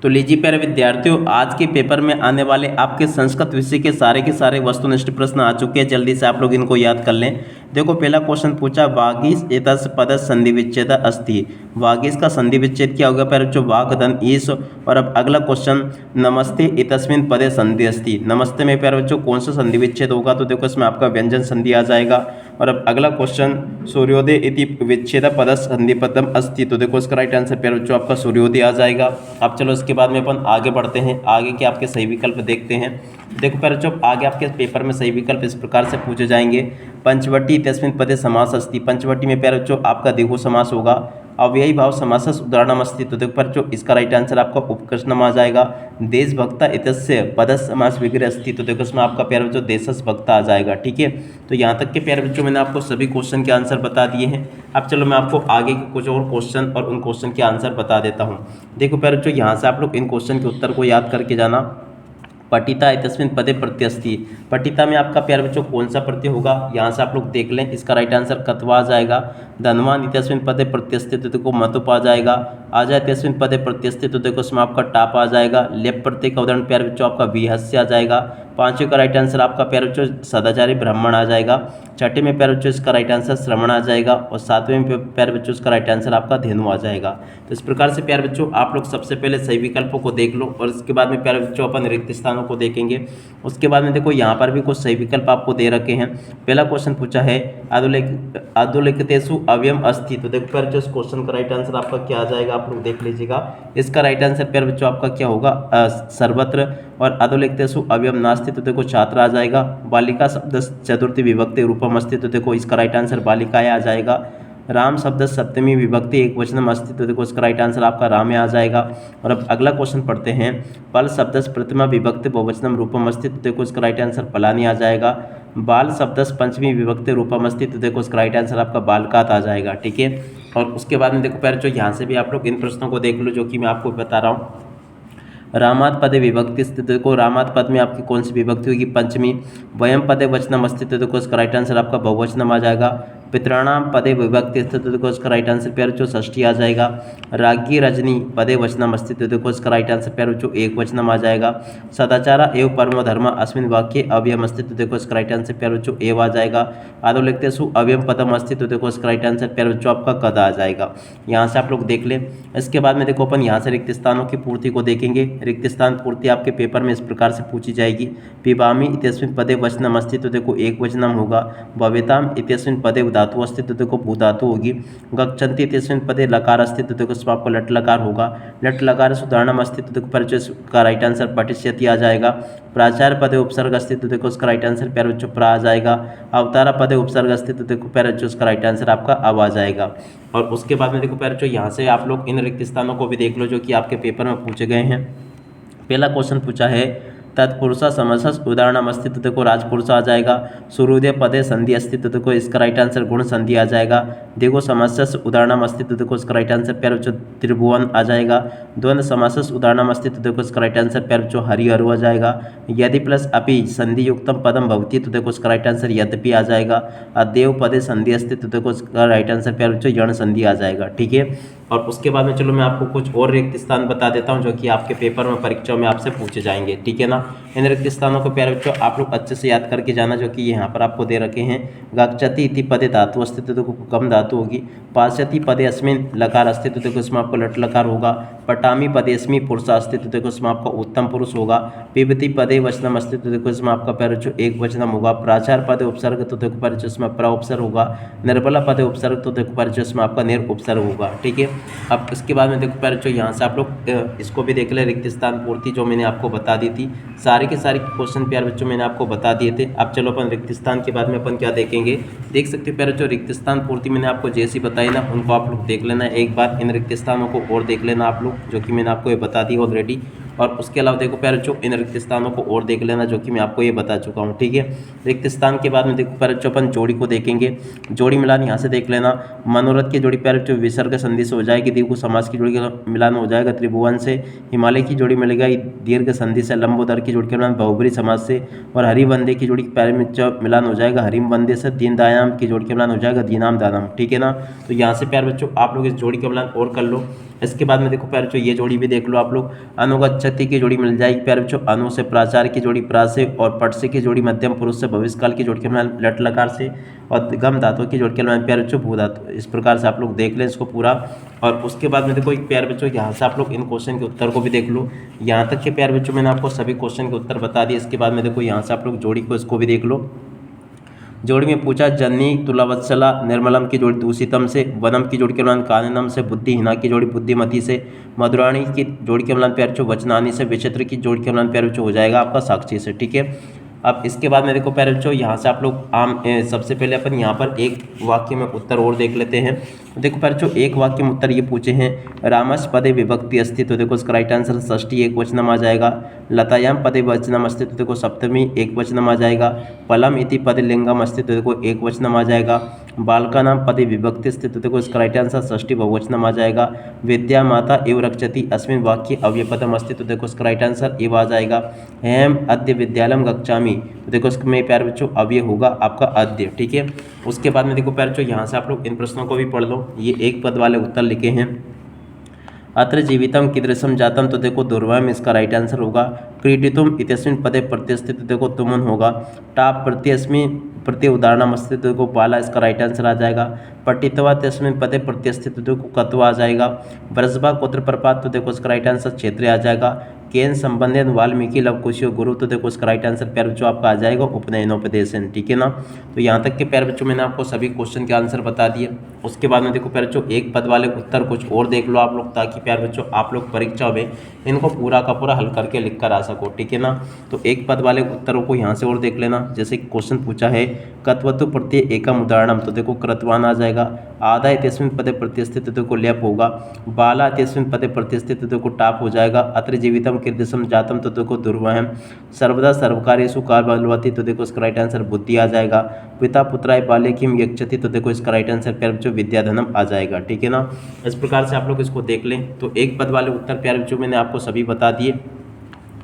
तो लीजिए प्यारे विद्यार्थियों, आज के पेपर में आने वाले आपके संस्कृत विषय के सारे वस्तुनिष्ठ प्रश्न आ चुके हैं। जल्दी से आप लोग इनको याद कर लें। देखो, पहला क्वेश्चन पूछा, वागीश एतस्य पदस्य संधि विच्छेद अस्ति। वागीश का संधि विच्छेद क्या होगा प्यारे बच्चों? वाग धन ईश। और अब अगला क्वेश्चन, नमस्ते एतस्मिन् पदे संधि अस्ति। नमस्ते में प्यारे बच्चों कौन सा संधि विच्छेद होगा? तो देखो इसमें आपका व्यंजन संधि आ जाएगा। और अब अगला क्वेश्चन, सूर्योदय इति विच्छेद पदस्य संधि पदम अस्ति। तो देखो इसका राइट आंसर प्यारे बच्चों आपका सूर्योदय आ जाएगा। अब चलो इसके बाद में अपन आगे बढ़ते हैं, आगे के आपके सही विकल्प देखते हैं। देखो प्यारे बच्चों, आगे आपके पेपर में सही विकल्प इस प्रकार से पूछे जाएंगे। पंचवटी इत्यस्मिन् पदे समास अस्ति। पंचवटी में प्यारे बच्चों आपका द्विगु समास होगा। अव्ययी भाव समासस् उदाहरणम अस्ति। तो देखो प्यारे बच्चों इसका राइट आंसर आपका उपकृष्णम आ जाएगा। देशभक्ता इत्यस्य पदस्य समास विग्रह अस्ति। तो देखो इसमें आपका प्यारे बच्चों देशस् भक्ता आ जाएगा। ठीक है, तो यहाँ तक के प्यारे बच्चों मैंने आपको सभी क्वेश्चन के आंसर बता दिए हैं। अब चलो मैं आपको आगे के कुछ और क्वेश्चन और उन क्वेश्चन के आंसर बता देता हूँ। देखो प्यारे बच्चों, यहाँ से आप लोग इन क्वेश्चन के उत्तर को याद करके जाना। पठिता इत्यस्मिन् पदे प्रत्यय अस्ति। पठिता में आपका प्यारे बच्चों कौन सा प्रत्यय होगा? यहाँ से आप लोग देख लें, इसका राइट आंसर कत्वा आ जाएगा। धनवान इत्यस्मिन् पदे प्रत्यय अस्ति। तो देखो मतुप आ जाएगा। आजा इत्यस्मिन् पदे प्रत्यय अस्ति। तो देखो इसमें आपका टाप आ जाएगा। लेप प्रत्यय का उदाहरण प्यारे बच्चों आपका विहस्य आ जाएगा। पांचवें का राइट आंसर आपका प्यारे बच्चों सदाचारी ब्राह्मण आ जाएगा। छठे में प्यारे बच्चों इसका राइट आंसर श्रवण आ जाएगा। और सातवें में प्यारे बच्चों इसका राइट आंसर आपका धेनु आ जाएगा। तो इस प्रकार से प्यारे बच्चों आप लोग सबसे पहले सही विकल्पों को देख लो और इसके बाद में प्यारे बच्चों अपन रिक्त स्थानों को देखेंगे। उसके बाद में देखो यहाँ पर भी कुछ सही विकल्प आपको दे रखे हैं। पहला क्वेश्चन पूछा है, अधोलिखितेषु अव्ययम अस्ति। तो देखो प्यारे बच्चों इस क्वेश्चन का राइट आंसर आपका क्या आ जाएगा, आप लोग देख लीजिएगा। इसका राइट आंसर प्यारे बच्चों आपका क्या होगा? सर्वत्र। और अधोलिखितेषु अव्ययम नास्ति। तो देखो छात्र आ जाएगा। बालिका शब्द चतुर्थी विभक्ति रूपम अस्ति। तो देखो इसका राइट आंसर बालिकाएं आ जाएगा। राम शब्द सप्तमी विभक्ति एक वचनम अस्ति। तो देखो इसका राइट आंसर आपका राम आ जाएगा। और अब अगला क्वेश्चन पढ़ते हैं, पल शब्द प्रथमा विभक्ति बहुवचनम रूपम अस्ति। तो देखो इसका राइट आंसर पलानी आ जाएगा। बाल शब्द पंचमी विभक्ति रूपम अस्ति। तो देखो इसका राइट आंसर आपका बालकात आ जाएगा। ठीक है, और उसके बाद में देखो प्यारे बच्चों यहाँ से भी आप लोग इन प्रश्नों को देख लो जो कि मैं आपको बता रहा हूँ। रामात पदे विभक्ति स्थित। देखो रामात पद में आपकी कौन सी विभक्ति होगी? पंचमी। वयम पदे वचनम अस्तित्व। देखो इसका राइट आंसर आपका बहुवचनम आ जाएगा। पितृणाम पदे विभक्ति स्थित। देखो इसका राइट आंसर प्यारे बच्चों षष्ठी आ जाएगा। राज्ञी रजनी पदे वचनम अस्तित्व। देखो इसका राइट आंसर प्यारे बच्चों एक वचनम आ जाएगा। सदाचारा एवं परमो धर्म अस्मिन् वाक्ये अव्ययम अस्तित्व। देखो इसका राइट आंसर प्यारे बच्चों एव आ जाएगा। अधोलिखितेषु अव्ययम पदम अस्तित्व। देखो इसका राइट आंसर प्यारे बच्चों आपका कद आ जाएगा। यहाँ से आप लोग देख लें। इसके बाद में देखो अपन यहाँ से रिक्त स्थानों की पूर्ति को देखेंगे। रिक्त स्थान पूर्ति आपके पेपर में इस प्रकार से पूछी जाएगी। पिबामी इत्यस्मिन् पदे वचनम अस्ति। तो देखो एक वचनम होगा। भवेताम इत्यस्मिन् पदे धातु अस्ति। तो देखो भू धातु होगी। गच्छन्ति इत्यस्मिन् पदे लकार अस्ति। तो देखो इसमें आपको लट लकार होगा। लट लकार सुधारणम अस्ति। तो देखो परिचय का राइट आंसर पठिष्यति आ जाएगा। प्राचार्य पदे उपसर्ग अस्ति। तो देखो इसका राइट आंसर प्यारे बच्चों प्रा आ जाएगा। अवतारा पदे उपसर्ग अस्ति। तो देखो प्यारे बच्चों इसका राइट आंसर आपका अब आ जाएगा। और उसके बाद में देखो प्यारे बच्चों यहाँ से आप लोग इन रिक्त स्थानों को भी देख लो जो कि आपके पेपर में पूछे गए हैं। पहला क्वेश्चन पूछा है, तत्पुरुषा समसस उदाहरणम अस्ति। तो देखो राजपुरुष आ जाएगा। सूर्योदय पदे संधि अस्ति। तो देखो इसका राइट आंसर गुण संधि आ जाएगा। देखो समस्यस उदाहरणम अस्ति। तो देखो इसका राइट आंसर प्यारे बच्चों त्रिभुवन आ जाएगा। द्वंद्व समासस उदाहरणम अस्ति। तो देखो इसका राइट आंसर प्यारे बच्चों हरिहरु आ जाएगा। यदि प्लस अपि संधि युक्तम पदम भवति। तो देखो इसका राइट आंसर यद्यपि आ जाएगा। अद्यव पदे संधि अस्ति। तो देखो इसका राइट आंसर प्यारे बच्चों यण संधि आ जाएगा। ठीक है, और उसके बाद में चलो मैं आपको कुछ और रिक्त स्थान बता देता हूं जो कि आपके पेपर में परीक्षाओं में आपसे पूछे जाएंगे। ठीक है ना, इन रिक्त स्थानों को प्यारे बच्चों आप लोग अच्छे से याद करके जाना जो कि यहाँ पर आपको दे रखे हैं। गच्छति इति पदे धातु अस्ति। तो देखो कम धातु होगी। पाश्यति पदे अस्मिन् लकार अस्ति। तो देखो इसमें आपको लट लकार होगा। पटामी पदे अस्मि पुरुष अस्ति। तो देखो इसमें आपका उत्तम पुरुष होगा। पिबति पदे वचनम अस्ति। तो देखो इसमें आपका प्यारे बच्चों एक वचनम होगा। प्राचार पदे उपसर्ग। तो देखो प्यारे बच्चों इसमें प्र उपसर्ग होगा। निर्बला पदे उपसर्ग। तो देखो प्यारे बच्चों इसमें आपका निर उपसर्ग होगा। ठीक है, अब इसके बाद में देखो प्यारे बच्चों यहाँ से आप लोग इसको भी देख ले, रिक्त स्थान पूर्ति जो मैंने आपको बता दी थी। सारे के सारे क्वेश्चन प्यारे बच्चों मैंने आपको बता दिए थे। अब चलो अपन रिक्त स्थान के बाद में अपन क्या देखेंगे, देख सकते हो प्यारे बच्चों रिक्त स्थान पूर्ति मैंने आपको जैसी बताई ना उनको आप लोग देख लेना एक बार। इन रिक्त स्थानों को और देख लेना आप लोग जो कि मैंने आपको ये बता दी ऑलरेडी। और उसके अलावा देखो प्यारे बच्चों इन रिक्त स्थानों को और देख लेना जो कि मैं आपको ये बता चुका हूँ। ठीक है, रिक्त स्थान के बाद में देखो प्यारे बच्चों अपन जोड़ी को देखेंगे। जोड़ी मिलान यहाँ से देख लेना। मनोरथ की जोड़ी प्यारे बच्चों विसर्ग संधि से हो जाएगी। दीर्घ समास की जोड़ी का मिलान हो जाएगा त्रिभुवन से। हिमालय की जोड़ी मिलेगा दीर्घ संधि से। लंबोदर की जोड़ी का मिलान बहुब्री समास से। और हरिवंदे की जोड़ी प्यारे में मिलान हो जाएगा हरिम वंदे से। दीनदायाम की जोड़ी का मिलान हो जाएगा दीनाम दानाम। ठीक है ना, तो यहाँ से प्यारे बच्चों आप लोग इस जोड़ी का मिलान और कर लो। इसके बाद में देखो प्यारे बच्चों ये जोड़ी भी देख लो आप लोग, अनुगच्छति की जोड़ी मिल जाएगी प्यारे बच्चों, अनु से प्राचार्य की जोड़ी प्रा से, और पट से की जोड़ी मध्यम पुरुष से भविष्यकाल की जोड़ी के मिलान लट लकार से, और गम धातु की जोड़ी के मिलान प्यारे बच्चों भू धातु। इस प्रकार से आप लोग देख लें इसको पूरा। और उसके बाद में देखो एक प्यारे बच्चों यहाँ से आप लोग इन क्वेश्चन के उत्तर को भी देख लो। यहाँ तक के प्यारे बच्चों मैंने आपको सभी क्वेश्चन के उत्तर बता दिए। इसके बाद में देखो यहाँ से आप लोग जोड़ी को इसको भी देख लो। जोड़ी में पूछा जननी तुलावत्सला निर्मलम की जोड़ी दूषितम से, वनम की जोड़ी के मिलान काननम से, बुद्धिहीना की जोड़ी बुद्धिमती से, मधुराणी की जोड़ी के मिलान प्यारे बच्चों वचनानी से, विचित्र की जोड़ी के मिलान प्यारे बच्चों हो जाएगा आपका साक्षी से। ठीक है, अब इसके बाद में देखो प्यारे बच्चों यहाँ से आप लोग सबसे पहले अपन यहाँ पर एक वाक्य में उत्तर और देख लेते हैं। देखो प्यारे बच्चों एक वाक्य में उत्तर ये पूछे हैं, रामस पदे विभक्ति अस्ति, तो देखो इसका राइट आंसर षष्ठी एक वचनम आ जाएगा। लतायाम पदे वचनम अस्ति, तो देखो सप्तमी एक वचनम आ जाएगा। पलम इति पदे लिंगम अस्ति, तो देखो एक वचनम आ जाएगा। बालका नाम पदे विभक्ति अस्ति, तो देखो इसका राइट आंसर षष्ठी बहुवचनम आ जाएगा। विद्या माता एव रक्षति अस्मिन् वाक्ये अव्यपदम अस्ति, तो देखो इसका राइट आंसर एव आ जाएगा। हेम अद्य विद्यालयम गच्छामि, तो देखो इसमें प्यारे बच्चों अव्यय होगा आपका अद्य। ठीक है, उसके बाद में देखो प्यारे बच्चों यहाँ से आप लोग इन प्रश्नों को भी पढ़ लो। ये एक पद वाले उत्तर लिखे हैं। अत्र जीवितम कीदृशम जातम, तो देखो दुर्वम इसका राइट आंसर होगा। क्रीडितुम इत्यस्मिन् पदे प्रत्यस्थित, तो देखो तुमन होगा। टाप प्रत्यस्मिन् प्रत्यय उदाहरणम अस्ति, तो देखो पाला इसका राइट आंसर आ जाएगा। पट्टितवा तस्मिन् पदे प्रत्यस्थित, तो देखो कत्वा आ जाएगा। ब्रजबा कोत्र प्रपात, तो देखो इसका राइट आंसर क्षेत्रीय आ जाएगा। केन संबंधित वाल्मीकि लवकुशो गुरु, तो देखो इसका राइट आंसर प्यारे बच्चों आपका आ जाएगा उपनयनोपदेशन। ठीक है ना, तो यहाँ तक के प्यारे बच्चों मैंने आपको सभी क्वेश्चन के आंसर बता दिए। उसके बाद में देखो प्यारे बच्चों एक पद वाले उत्तर कुछ और देख लो आप लोग, ताकि प्यारे बच्चों आप लोग परीक्षा में इनको पूरा का पूरा हल करके लिख कर आ सको। ठीक है ना, तो एक पद वाले उत्तरों को यहाँ से और देख लेना। जैसे क्वेश्चन पूछा है कत्वतु प्रत्यय एकम उदाहरणम, तो देखो कृतवान आ जाएगा। आधा इत्यस्मिन् पदे प्रत्यस्थित, तो देखो लेप होगा। बाला इत्यस्मिन् पदे प्रत्यस्थित, तो देखो टाप हो जाएगा। अत्र जीवितम कीदृशम जातम, तो देखो दुर्वहम। सर्वदा सर्वकार्येषु कालबलवती, तो देखो इसका राइट आंसर बुद्धि आ जाएगा। पिता पुत्राय बाल्ये किम यक्षति, तो देखो इसका राइट आंसर प्यारे बच्चों विद्याधनम आ जाएगा। ठीक है ना, इस प्रकार से आप लोग इसको देख लें। तो एक पद वाले उत्तर प्यारे बच्चों मैंने आपको सभी बता दिए।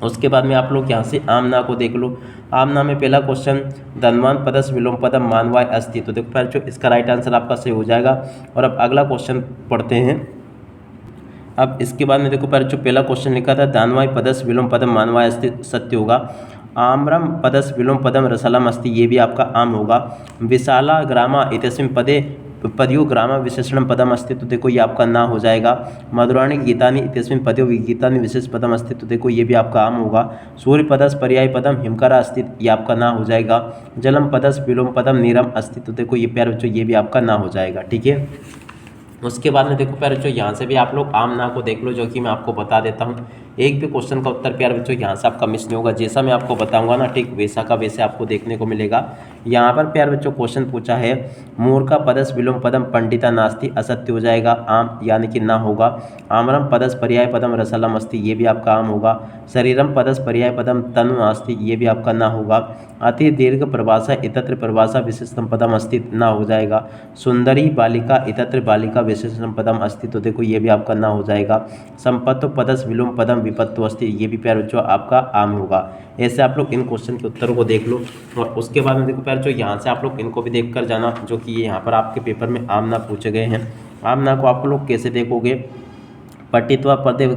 उसके बाद में आप लोग यहाँ से आमना को देख लो। आमना में पहला क्वेश्चन धनवान पदस विलोम पदम मानवाय अस्ति, तो देखो प्यारे बच्चों इसका राइट आंसर आपका सही हो जाएगा। और अब अगला क्वेश्चन पढ़ते हैं। अब इसके बाद में देखो प्यारे बच्चों पहला क्वेश्चन लिखा था दानवाय पदस विलोम पदम मानवाय अस्ति, सत्य होगा। आम्रम पदस विलोम पदम रसलम अस्ति, ये भी आपका आम होगा। विशाला ग्रामा इत्यस्मिन् पदे पदयो ग्राम विशेषण पदम अस्ति, तो देखो ये आपका ना हो जाएगा। मधुराणी गीतानी इत्यस्मिन् पदयो गीतानी विशेष पदम अस्ति, तो देखो ये भी आपका आम होगा। सूर्य पदस पर्याय पदम हिमकरा अस्ति, ये आपका ना हो जाएगा। जलम पदस विलोम पदम नीरम अस्ति, तो देखो ये प्यारे बच्चों ये भी आपका ना हो जाएगा। ठीक है, उसके बाद में देखो प्यारे बच्चों यहाँ से भी आप लोग आम ना को देख लो, जो कि मैं आपको बता देता हूँ। एक भी क्वेश्चन का उत्तर प्यारे बच्चों यहाँ से आपका मिस नहीं होगा। जैसा मैं आपको बताऊंगा ना ठीक वैसा का वैसे आपको देखने को मिलेगा। यहाँ पर प्यारे बच्चों क्वेश्चन पूछा है मूर्खा पदस विलोम पदम पंडिता नास्ति, असत्य हो जाएगा आम यानी कि ना होगा। आमरम पदस पर्याय पदम रसलम अस्ति, ये भी आपका आम होगा। शरीरम पदस पर्याय पदम तनु नास्ति, ये भी आपका ना होगा। अति दीर्घ प्रभाषा इतत्र प्रभाषा विशेषतम पदम अस्ति, ना हो जाएगा। सुंदरी बालिका इतत्र बालिका विशेषतम पदम अस्ति, तो देखो ये भी आपका ना हो जाएगा। संपत्तो पदस विलोम पदम विपत्तो अस्ति, ये भी प्यारे बच्चों आपका आम होगा। ऐसे आप लोग इन क्वेश्चन के उत्तरों को देख लो। और उसके बाद में देखो प्यारे बच्चों यहाँ से आप लोग इनको भी देख कर जाना, जो कि ये यहाँ पर आपके पेपर में आमना पूछे गए हैं। आमना को आप लोग कैसे देखोगे, पट्टित्वा पदे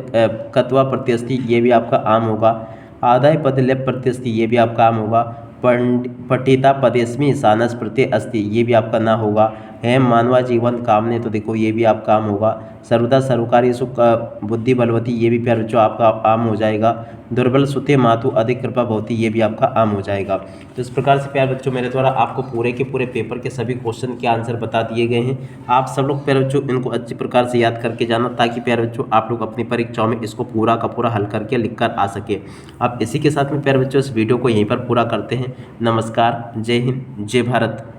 कत्वा प्रत्यस्ति, ये भी आपका आम होगा। आदाय पद लेप प्रत्यस्ति, ये भी आपका आम होगा। पठिता पदेस्मी सानस प्रत्यय अस्ति, ये भी आपका ना होगा। हेम मानवा जीवन कामने, तो देखो ये भी आपका आम होगा। सर्वदा सर्वकारी सुख बुद्धि बलवती, ये भी प्यारे बच्चों आपका आम हो जाएगा। दुर्बल सुते मातु अधिक कृपा भवती, ये भी आपका आम हो जाएगा। तो इस प्रकार से प्यारे बच्चों मेरे द्वारा आपको पूरे के पूरे पेपर के सभी क्वेश्चन के आंसर बता दिए गए हैं। आप सब लोग प्यारे बच्चों इनको अच्छी प्रकार से याद करके जाना, ताकि प्यारे बच्चों आप लोग अपनी परीक्षाओं में इसको पूरा का पूरा हल करके लिख कर आ सके। अब इसी के साथ में प्यारे बच्चों इस वीडियो को यहीं पर पूरा करते हैं। नमस्कार, जय हिंद, जय भारत।